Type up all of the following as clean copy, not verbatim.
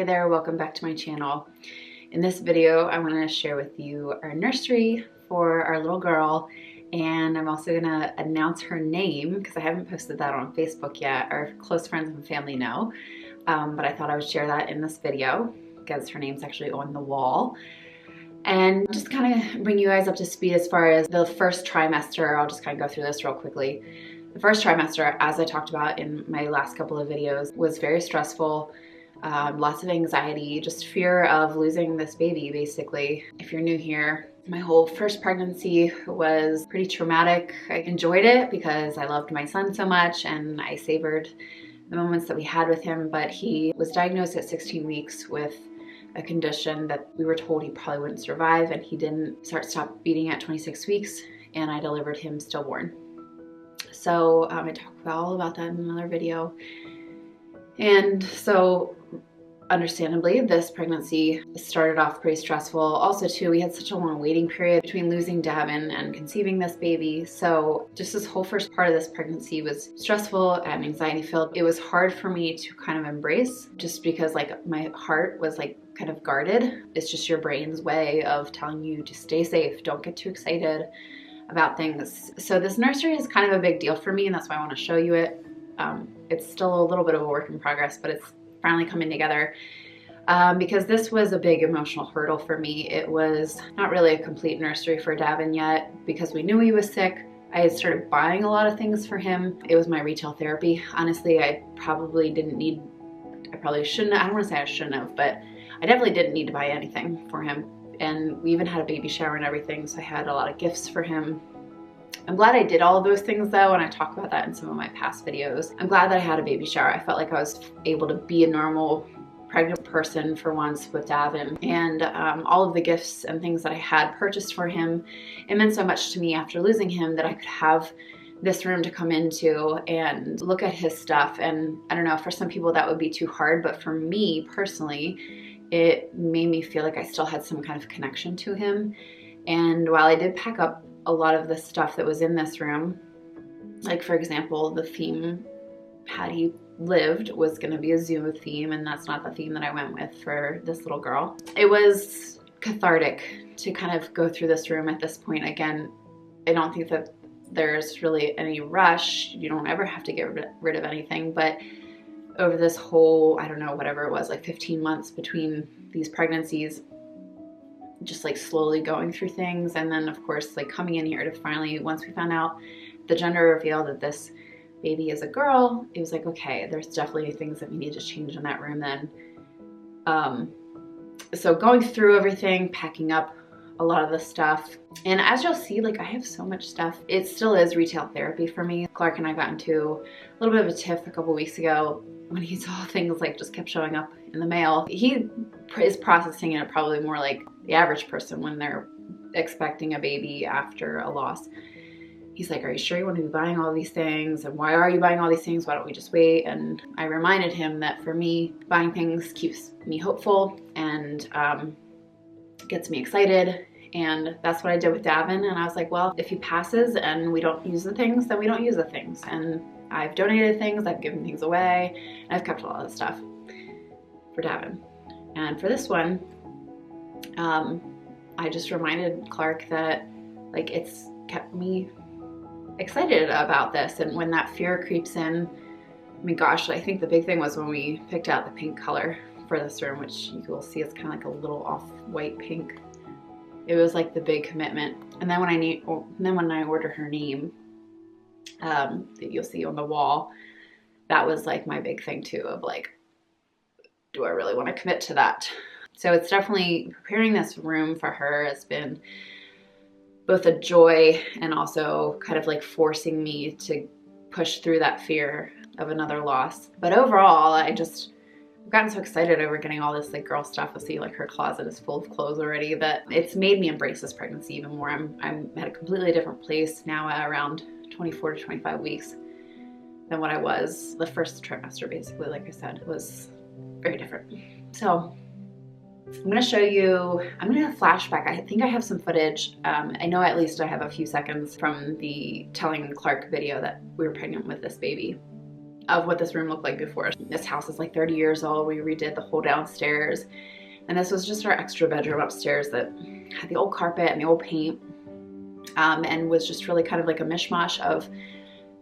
there, welcome back to my channel. In this video, I want to share with you our nursery for our little girl, and I'm also going to announce her name because I haven't posted that on Facebook yet. Our close friends and family know, but I thought I would share that in this video because her name's actually on the wall. And just kind of bring you guys up to speed as far as the first trimester. I'll just kind of go through this real quickly. The first trimester, as I talked about in my last couple of videos, was very stressful. Lots of anxiety, just fear of losing this baby, basically. If you're new here, my whole first pregnancy was pretty traumatic. I enjoyed it because I loved my son so much and I savored the moments that we had with him, but he was diagnosed at 16 weeks with a condition that we were told he probably wouldn't survive, and he didn't. Stop beating at 26 weeks, and I delivered him stillborn. So I talk all about that in another video. And so understandably, this pregnancy started off pretty stressful. Also too, we had such a long waiting period between losing Davin and conceiving this baby. So just this whole first part of this pregnancy was stressful and anxiety filled. It was hard for me to kind of embrace, just because like my heart was like kind of guarded. It's just your brain's way of telling you to stay safe, don't get too excited about things. So this nursery is kind of a big deal for me, and that's why I want to show you it. It's still a little bit of a work in progress, but it's finally coming together because this was a big emotional hurdle for me. It was not really a complete nursery for Davin yet because we knew he was sick. I had started buying a lot of things for him. It was my retail therapy. Honestly, I probably shouldn't, I don't want to say I shouldn't have, but I definitely didn't need to buy anything for him. And we even had a baby shower and everything, so I had a lot of gifts for him. I'm glad I did all of those things though, and I talk about that in some of my past videos. I'm glad that I had a baby shower. I felt like I was able to be a normal pregnant person for once with Davin, and all of the gifts and things that I had purchased for him, it meant so much to me after losing him that I could have this room to come into and look at his stuff. And I don't know, for some people that would be too hard, but for me personally, it made me feel like I still had some kind of connection to him. And while I did pack up a lot of the stuff that was in this room, like for example, the theme had he lived was going to be a zoo theme, and that's not the theme that I went with for this little girl. It was cathartic to kind of go through this room at this point. Again, I don't think that there's really any rush. You don't ever have to get rid of anything, but over this whole, I don't know, whatever it was, like 15 months between these pregnancies, just like slowly going through things, and then of course like coming in here to finally, once we found out the gender reveal that this baby is a girl, it was like, okay, there's definitely things that we need to change in that room then. So going through everything, packing up a lot of the stuff, and as you'll see, like I have so much stuff. It still is retail therapy for me. Clark and I got into a little bit of a tiff a couple weeks ago when he saw things like just kept showing up in the mail. He is processing it probably more like the average person when they're expecting a baby after a loss. He's like, are you sure you want to be buying all these things? And why are you buying all these things? Why don't we just wait? And I reminded him that for me, buying things keeps me hopeful and gets me excited. And that's what I did with Davin. And I was like, well, if he passes and we don't use the things, then we don't use the things. And I've donated things, I've given things away, and I've kept a lot of stuff for Davin. And for this one, I just reminded Clark that like it's kept me excited about this. And when that fear creeps in, I mean, gosh, I think the big thing was when we picked out the pink color for this room, which you will see it's kind of like a little off-white pink. It was like the big commitment. And then when I ordered her name, that you'll see on the wall, that was like my big thing too, of like, do I really want to commit to that? So it's definitely, preparing this room for her has been both a joy and also kind of like forcing me to push through that fear of another loss. But overall, I've gotten so excited over getting all this like girl stuff. You'll see like her closet is full of clothes already, that it's made me embrace this pregnancy even more. I'm at a completely different place now at around 24 to 25 weeks than what I was the first trimester. Basically, like I said, it was very different. So I'm going to show you, I'm going to flashback. I think I have some footage. I know at least I have a few seconds from the telling Clark video that we were pregnant with this baby. of what this room looked like before. This house is like 30 years old. We redid the whole downstairs. And this was just our extra bedroom upstairs that had the old carpet and the old paint, and was just really kind of like a mishmash of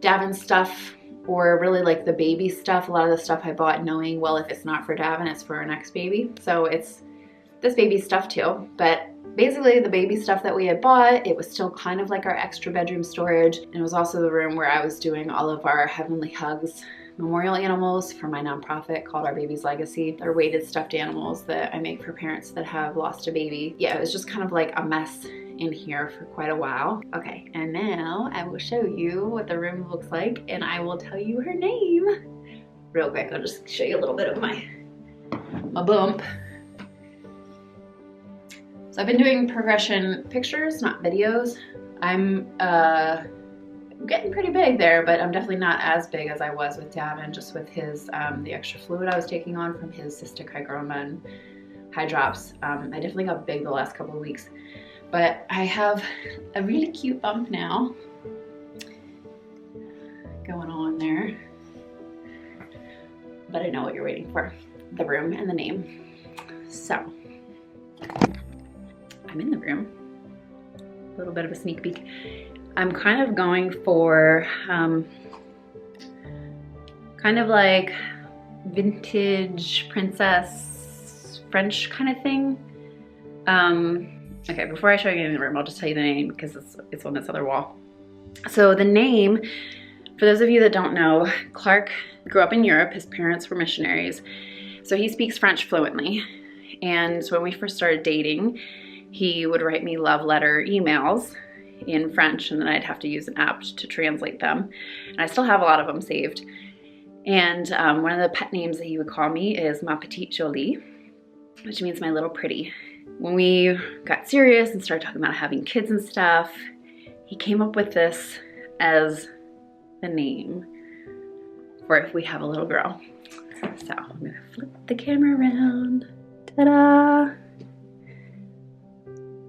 Davin stuff, or really like the baby stuff. A lot of the stuff I bought knowing, well, if it's not for Davin, it's for our next baby. So it's this baby stuff too. But basically the baby stuff that we had bought, it was still kind of like our extra bedroom storage. And it was also the room where I was doing all of our Heavenly Hugs memorial animals for my nonprofit called Our Baby's Legacy. They're weighted stuffed animals that I make for parents that have lost a baby. Yeah, it was just kind of like a mess in here for quite a while. Okay, and now I will show you what the room looks like, and I will tell you her name real quick. I'll just show you a little bit of my bump. So I've been doing progression pictures, not videos. I'm getting pretty big there, but I'm definitely not as big as I was with Davin, just with his the extra fluid I was taking on from his cystic hygroma and high drops. I definitely got big the last couple of weeks, but I have a really cute bump now going on there. But I know what you're waiting for, the room and the name. So I'm in the room, a little bit of a sneak peek. I'm kind of going for kind of like vintage princess French kind of thing. Okay, before I show you in the room, I'll just tell you the name because it's on this other wall. So the name, for those of you that don't know, Clark grew up in Europe. His parents were missionaries. So he speaks French fluently. And so when we first started dating, he would write me love letter emails in French, and then I'd have to use an app to translate them. And I still have a lot of them saved. And one of the pet names that he would call me is Ma Petite Jolie, which means my little pretty. When we got serious and started talking about having kids and stuff, he came up with this as the name for if we have a little girl. So I'm gonna flip the camera around. Ta-da!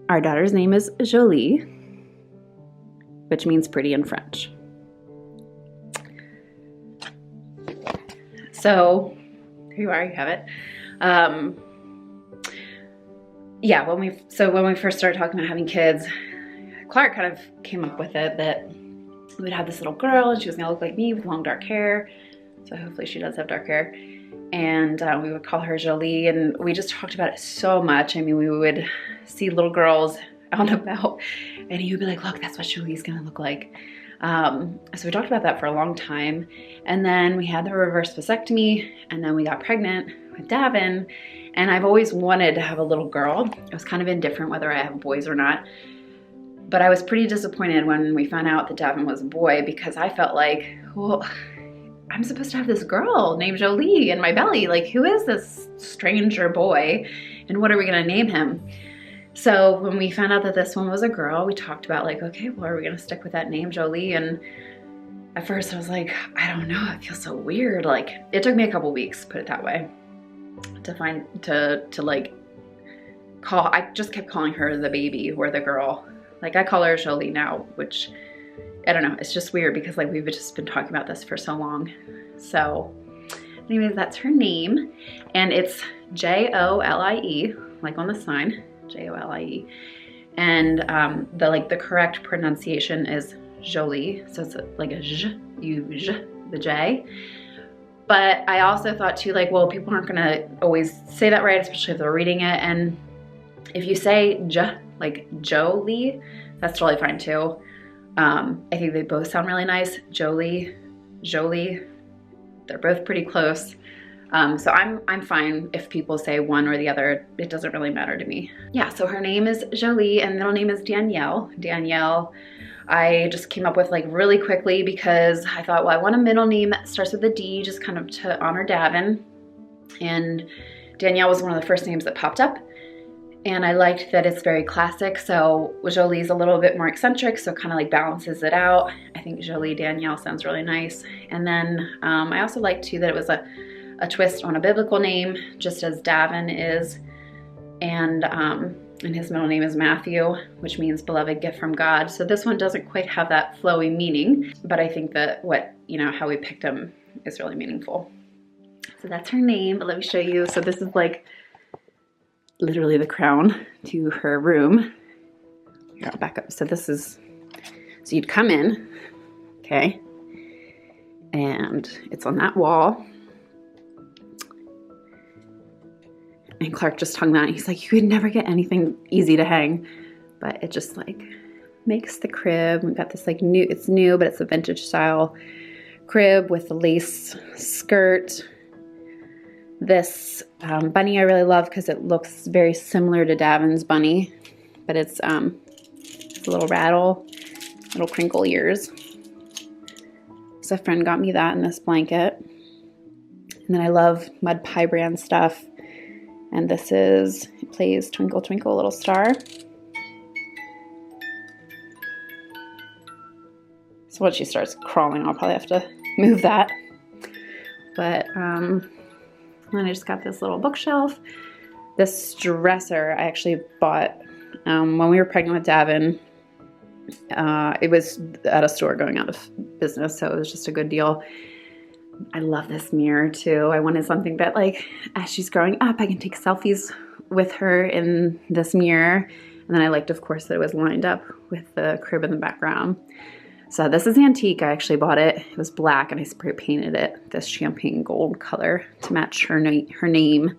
Our daughter's name is Jolie, which means pretty in French. So here you are, you have it. Yeah, when we first started talking about having kids, Clark kind of came up with it that we would have this little girl and she was gonna look like me with long dark hair. So hopefully she does have dark hair. And we would call her Jolie, and we just talked about it so much. I mean, we would see little girls out and about, and he would be like, look, that's what Jolie's gonna look like. So we talked about that for a long time. And then we had the reverse vasectomy, and then we got pregnant with Davin. And I've always wanted to have a little girl. I was kind of indifferent whether I have boys or not. But I was pretty disappointed when we found out that Davin was a boy, because I felt like, well, I'm supposed to have this girl named Jolie in my belly. Like, who is this stranger boy? And what are we gonna name him? So when we found out that this one was a girl, we talked about like, okay, well, are we gonna stick with that name, Jolie? And at first I was like, I don't know, it feels so weird. Like, it took me a couple weeks, put it that way, to like call. I just kept calling her the baby or the girl. Like, I call her Jolie now, which I don't know, it's just weird because like we've just been talking about this for so long. So anyways, that's her name, and it's Jolie, like on the sign, Jolie. And the correct pronunciation is Jolie, so it's like a j, the J. But I also thought too, like, well, people aren't gonna always say that right, especially if they're reading it. And if you say j, like Jolie, that's totally fine too. I think they both sound really nice. Jolie, they're both pretty close. So I'm fine if people say one or the other. It doesn't really matter to me. Yeah, so her name is Jolie and middle name is Danielle. Danielle, I just came up with like really quickly because I thought, well, I want a middle name that starts with a D, just kind of to honor Davin. And Danielle was one of the first names that popped up. And I liked that it's very classic. So Jolie's a little bit more eccentric, so kind of like balances it out. I think Jolie Danielle sounds really nice. And then I also liked too that it was a twist on a biblical name, just as Davin is. And his middle name is Matthew, which means beloved gift from God. So this one doesn't quite have that flowy meaning, but I think that how we picked him is really meaningful. So that's her name, but let me show you. So this is like literally the crown to her room. Here, I'll back up. So this is, so you'd come in, okay, and it's on that wall. And Clark just hung that. He's like, you could never get anything easy to hang, but it just like makes the crib. We've got this like new, it's new, but it's a vintage style crib with a lace skirt. This bunny I really love because it looks very similar to Davin's bunny, but it's a little rattle, little crinkle ears. So a friend got me that in this blanket. And then I love Mud Pie brand stuff. And this is, it plays Twinkle Twinkle Little Star. So once she starts crawling, I'll probably have to move that. But then I just got this little bookshelf. This dresser I actually bought when we were pregnant with Davin. It was at a store going out of business, so it was just a good deal. I love this mirror too. I wanted something that like as she's growing up, I can take selfies with her in this mirror. And then I liked, of course, that it was lined up with the crib in the background. So this is antique. I actually bought it. It was black and I spray painted it this champagne gold color to match her name.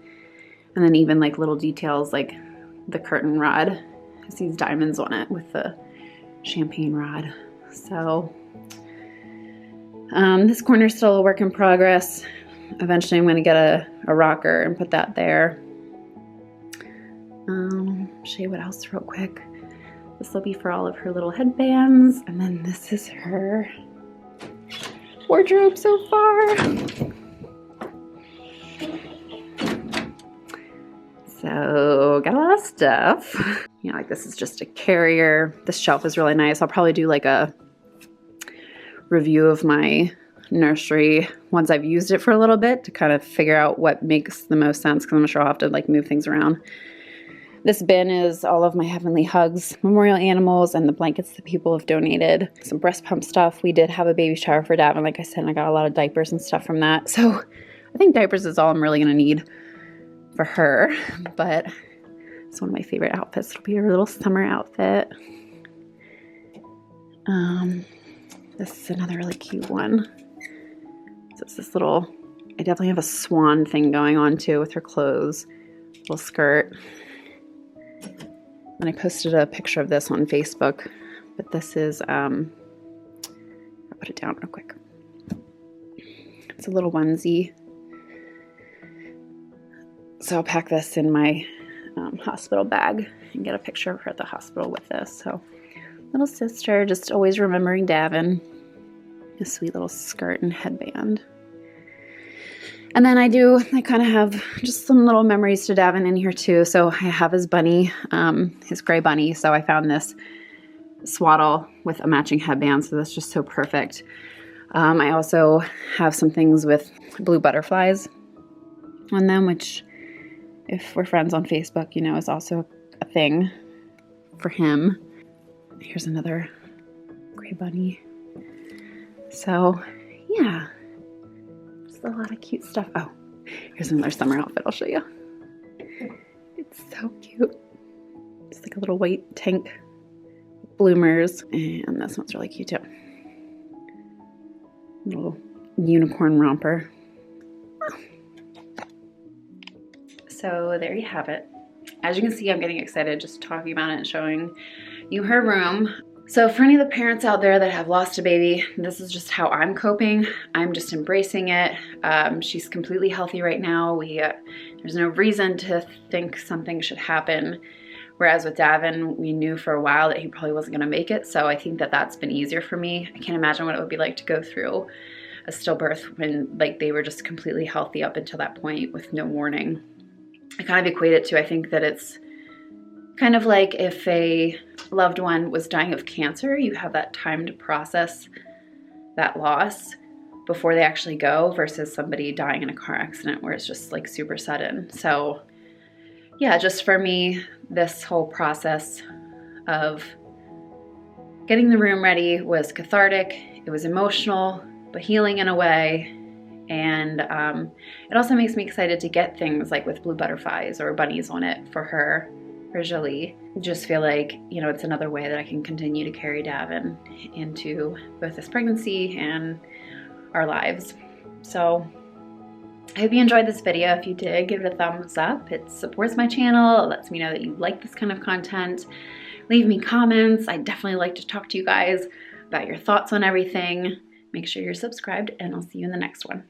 And then even like little details like the curtain rod has these diamonds on it with the champagne rod. So this corner is still a work in progress. Eventually I'm going to get a rocker and put that there. Show you what else real quick. This will be for all of her little headbands. And then this is her wardrobe so far. So got a lot of stuff. You know, like this is just a carrier. This shelf is really nice. I'll probably do like a review of my nursery once I've used it for a little bit to kind of figure out what makes the most sense, because I'm sure I'll have to like move things around. This bin is all of my Heavenly Hugs memorial animals and the blankets that people have donated. Some breast pump stuff. We did have a baby shower for Davin, like I said, and I got a lot of diapers and stuff from that. So I think diapers is all I'm really going to need for her, but it's one of my favorite outfits. It'll be her little summer outfit. This is another really cute one. So it's this little, I definitely have a swan thing going on too with her clothes. Little skirt. And I posted a picture of this on Facebook, but this is, I'll put it down real quick. It's a little onesie. So I'll pack this in my hospital bag and get a picture of her at the hospital with this. So little sister, just always remembering Davin. A sweet little skirt and headband. And then I kind of have just some little memories to Davin in here too. So I have his bunny, his gray bunny. So I found this swaddle with a matching headband. So that's just so perfect. I also have some things with blue butterflies on them, which if we're friends on Facebook, you know, is also a thing for him. Here's another gray bunny. So yeah, just a lot of cute stuff. Oh, here's another summer outfit I'll show you. It's so cute. It's like a little white tank, bloomers, and this one's really cute too. Little unicorn romper. So there you have it. As you can see, I'm getting excited just talking about it and showing you her room. So for any of the parents out there that have lost a baby, this is just how I'm coping. I'm just embracing it. She's completely healthy right now. There's no reason to think something should happen. Whereas with Davin, we knew for a while that he probably wasn't gonna make it. So I think that that's been easier for me. I can't imagine what it would be like to go through a stillbirth when like they were just completely healthy up until that point with no warning. I kind of equate it to, I think that it's kind of like if a loved one was dying of cancer, you have that time to process that loss before they actually go, versus somebody dying in a car accident where it's just like super sudden. So yeah, just for me, this whole process of getting the room ready was cathartic. It was emotional, but healing in a way. And it also makes me excited to get things like with blue butterflies or bunnies on it for her, for Jolie. Just feel like, you know, it's another way that I can continue to carry Davin into both this pregnancy and our lives. So I hope you enjoyed this video. If you did, give it a thumbs up. It supports my channel. It lets me know that you like this kind of content. Leave me comments. I definitely like to talk to you guys about your thoughts on everything. Make sure you're subscribed, and I'll see you in the next one.